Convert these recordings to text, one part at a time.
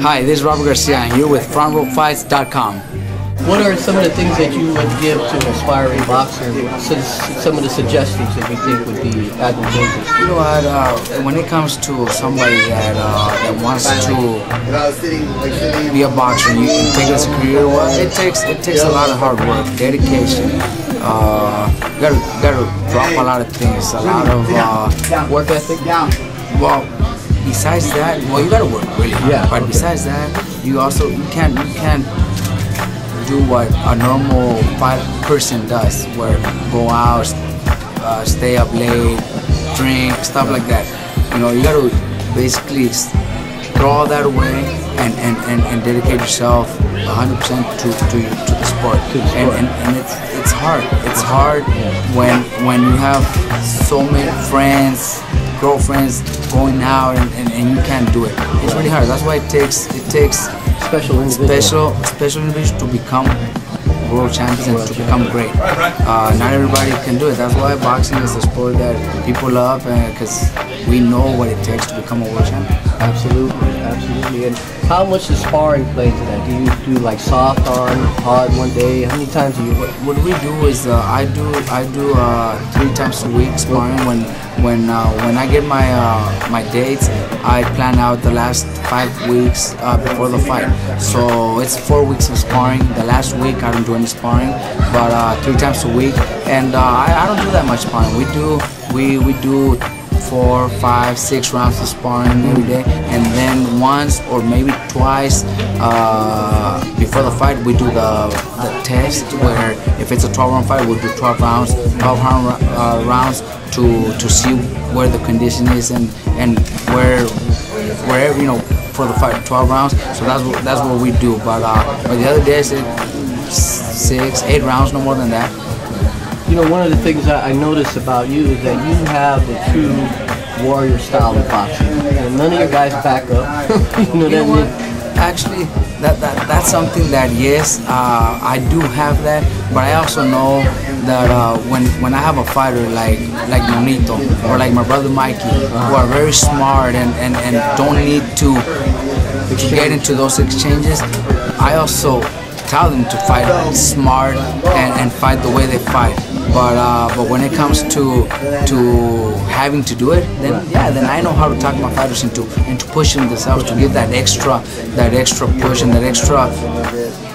Hi, this is Robert Garcia, and you're with FrontRowFights.com. What are some of the things that you would give to an aspiring boxer? Some of the suggestions that you think would be advantageous? You know what? When it comes to somebody that wants to be a boxer, you can take it as a career. Well, it takes a lot of hard work, dedication. You gotta drop a lot of things, a lot of Work ethic? well. Besides that, well, you gotta work really hard. Yeah. But besides that, you can't do what a normal person does, where go out, stay up late, drink, stuff like that. You know, you gotta basically throw all that away and dedicate yourself 100% to the sport. And it's hard. It's hard when you have so many friends, girlfriends going out and you can't do it. It's really hard. That's why it takes special individuals to become world champions and to become great. Not everybody can do it. That's why boxing is a sport that people love, because we know what it takes to become a world champion. Absolutely, absolutely. And how much does sparring play into that? Do you do like soft, hard one day? How many times do you? What we do is I do 3 times a week sparring. When I get my dates, I plan out the last 5 weeks before the fight. So it's 4 weeks of sparring. The last week I don't do any sparring, but 3 times a week. And I don't do that much sparring. We do 4, 5, 6 rounds of sparring every day, and then once or maybe twice before the fight we do the test, where if it's a 12-round fight, we'll do 12 rounds rounds to see where the condition is and wherever, you know, for the fight, 12 rounds. So that's what we do. But the other days it's 6, 8 rounds, no more than that. You know, one of the things I notice about you is that you have the true warrior style of boxing, and none of your guys back up. You know what I mean? Actually, that's something that, yes, I do have that, but I also know that when I have a fighter like Nonito or like my brother Mikey, who are very smart and don't need to get into those exchanges, I also tell them to fight smart and fight the way they fight. But when it comes to having to do it, then I know how to talk my fighters into pushing themselves, to give that extra push and that extra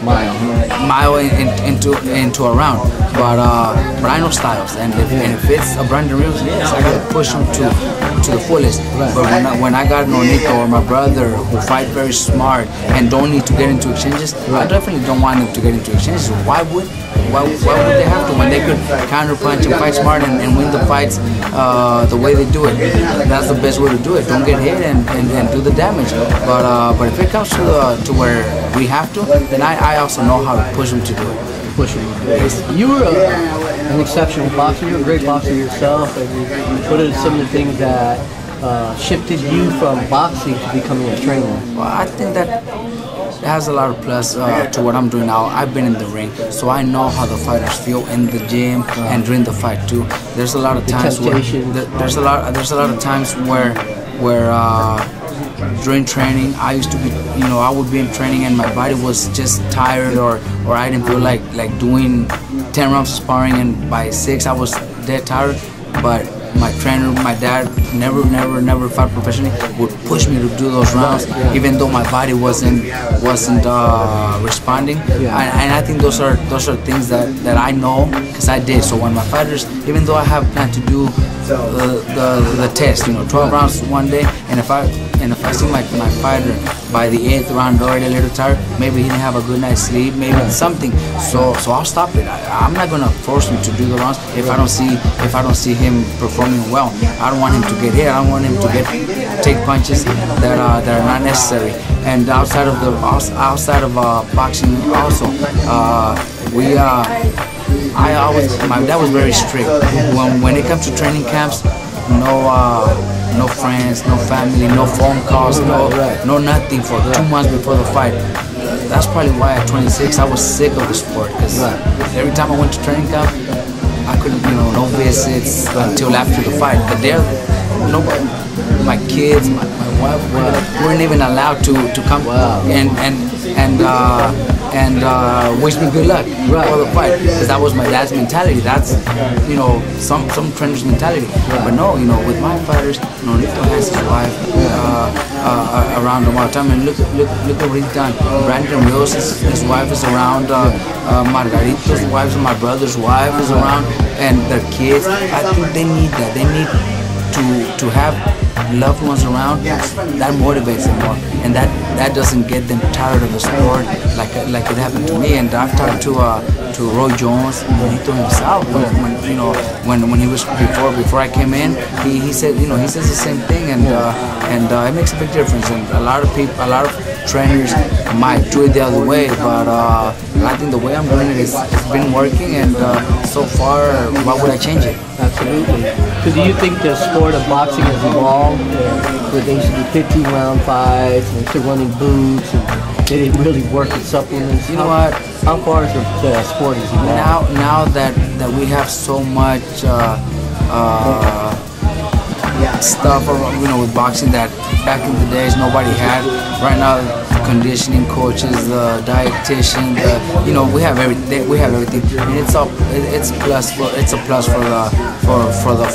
mile into a round. But I know styles, and if it's a Brandon Rios, yes, I gotta push him to the fullest. But when I got Nonito or my brother, who fight very smart and don't need to get into exchanges, I definitely don't want them to get into exchanges. Why would they have to, when they could counter punch and fight smart and win the fights the way they do it? That's the best way to do it. Don't get hit and do the damage. But if it comes to where we have to, then I also know how to push them to do it. You were an exceptional boxer. You're a great boxer yourself. And what are some of the things that shifted you from boxing to becoming a trainer? Well, I think that it has a lot of plus to what I'm doing now. I've been in the ring, so I know how the fighters feel in the gym and during the fight too. There's a lot of times where there's a lot of times where during training, I used to be, you know, I would be in training and my body was just tired, or I didn't feel like doing 10 rounds of sparring, and by 6 I was dead tired. But my trainer, my dad, never fought professionally, would push me to do those rounds, even though my body wasn't responding. And I think those are things that I know, because I did. So when my fighters, even though I have planned to do the test, you know, 12 rounds one day, and if I see my fighter by the 8th round already a little tired, maybe he didn't have a good night's sleep, maybe something. So I'll stop it. I'm not gonna force him to do the rounds if I don't see him performing well. I don't want him to get hit. I don't want him to take punches that are not necessary. And outside of boxing also, my dad was very strict. When it comes to training camps, no friends, no family, no phone calls, no nothing for 2 months before the fight. That's probably why at 26 I was sick of the sport, because every time I went to training camp, I couldn't, no visits until after the fight. But there, nobody, my kids, my wife weren't even allowed to come and wish me good luck for the fight, because that was my dad's mentality. That's, you know, some trainers' mentality. But no, you know, with my fighters, Nonito has his wife around him all the time, and look what he's done. Brandon Rios, his wife is around. Margarito's wife, my brother's wife is around, and their kids. I think they need that. They need to have loved ones around. That motivates them more, and that doesn't get them tired of the sport like it happened to me. And I've talked to Roy Jones, Nonito himself, when he was before I came in, he said, you know, he says the same thing, and it makes a big difference. And a lot of trainers might do it the other way, but I think the way I'm doing it it's been working, and so far, why would I change it? Absolutely. So do you think the sport of boxing has evolved, where they used to do 15-round fights, and they're running boots, and they didn't really work with supplements? You know what? How far is the sport has evolved? Now that we have so much stuff, you know, with boxing that back in the days nobody had. Right now, conditioning coaches, the dietitian, you know, we have everything. And it's a plus for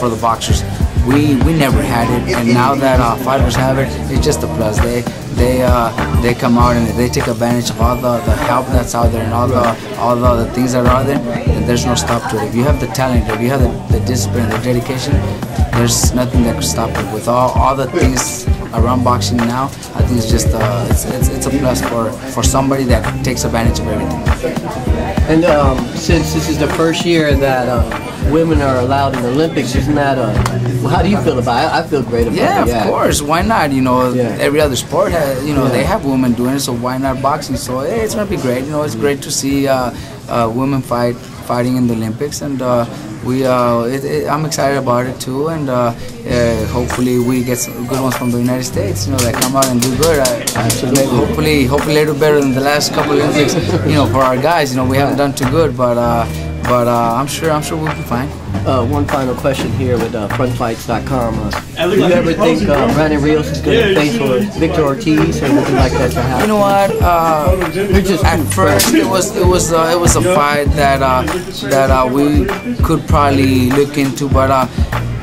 the boxers. We never had it, and now that fighters have it, it's just a plus. They come out and they take advantage of all the help that's out there, and all the things that are out there. And there's no stop to it. If you have the talent, if you have the discipline, the dedication, there's nothing that can stop it. With all the things around boxing now, I think it's just it's a plus for somebody that takes advantage of everything. And since this is the first year that women are allowed in the Olympics, isn't that well, how do you feel about it? I feel great about it. Yeah, of course. Why not? You know, every other sport has, you know, they have women doing it, so why not boxing? So it's gonna be great. You know, it's great to see women fighting in the Olympics, and I'm excited about it too, and hopefully we get some good ones from the United States, you know, that come out and do good. Hopefully a little better than the last couple of Olympics, you know, for our guys. You know, we haven't done too good, but I'm sure we'll be fine. One final question here with FrontRowFights.com. Do you ever think Brandon Rios is going to face Victor Ortiz or anything like that to happen? You know what? At first, it was a fight that we could probably look into, but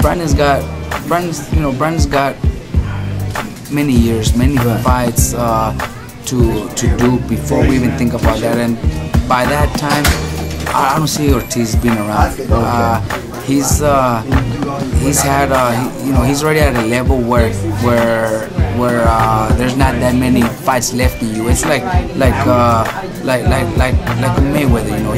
Brandon's got many years, many fights to do before we even think about that, and by that time, I don't see Ortiz being around. He's already at a level where there's not that many fights left in you. It's like Mayweather. You know,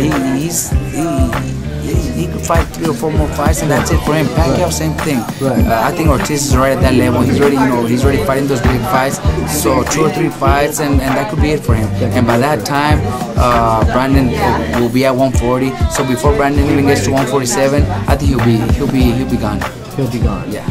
he could fight 3 or 4 more fights, and that's it for him. Pacquiao, same thing. I think Ortiz is right at that level. He's already fighting those big fights. So 2 or 3 fights, and that could be it for him. And by that time, Brandon will be at 140. So before Brandon even gets to 147, I think he'll be gone. He'll be gone. Yeah.